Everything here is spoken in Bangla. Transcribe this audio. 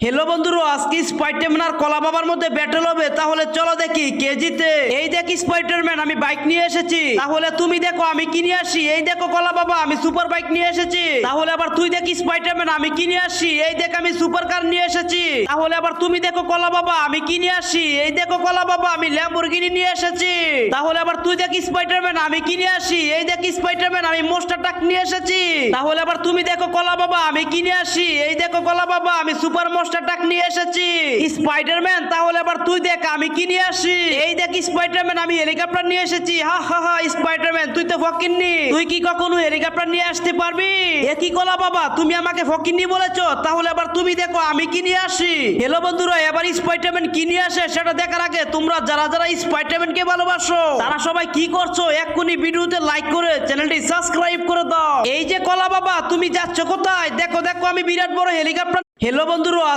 हेलो बंधुरा आज की स्पाइडरमैन और कला बाबार मध्य बैटल হবে তাহলে চলো দেখি কে জিতে। এই দেখি স্পাইডারম্যান আমি বাইক নিয়ে এসেছি, তাহলে তুমি দেখো আমি কি নিয়ে আসি। এই দেখো কলা বাবা আমি সুপার বাইক নিয়ে এসেছি, তাহলে আবার তুই দেখি স্পাইডারম্যান আমি কি নিয়ে আসি। এই দেখ আমি সুপার কার নিয়ে এসেছি, তাহলে আবার তুমি দেখো কলা বাবা আমি কি নিয়ে আসি। এই দেখো কলা বাবা আমি ল্যাম্বরগিনি নিয়ে এসেছি, তাহলে আবার তুই দেখি স্পাইডারম্যান আমি কি নিয়ে আসি। এই দেখি স্পাইডারম্যান আমি মনস্টার ট্রাক নিয়ে এসেছি, তাহলে আবার তুমি দেখো কলা বাবা আমি কি নিয়ে আসি। এই দেখো কলা বাবা আমি সুপার মনস্টার ট্রাক নিয়ে এসেছি। স্পাইডারম্যান তাহলে আবার তুই দেখ আমি কি নিয়ে আসি। এই দেখ স্পাইডারম্যান আমি হেলিকপ্টার নিয়ে এসেছি। হা হা হা স্পাইডারম্যান তুই তো ফকিন্নি, তুই কি কখনো হেলিকপ্টার নিয়ে আসতে পারবি? এ কি কলা বাবা তুমি আমাকে ফকিন্নি বলেছো, তাহলে আবার তুমি দেখো আমি কি নিয়ে আসি। হ্যালো বন্ধুরা এবার স্পাইডারম্যান কি নিয়ে আসে সেটা দেখার আগে তোমরা যারা যারা স্পাইডারম্যানকে ভালোবাসো তারা সবাই কি করছো এক্ষুনি ভিডিওতে লাইক করে চ্যানেলটি সাবস্ক্রাইব করে দাও। এই যে কলা বাবা তুমি যাচ্ছ কোথায়? দেখো দেখো আমি বিরাট বড় হেলিকপ্টার। হ্যালো বন্ধুরা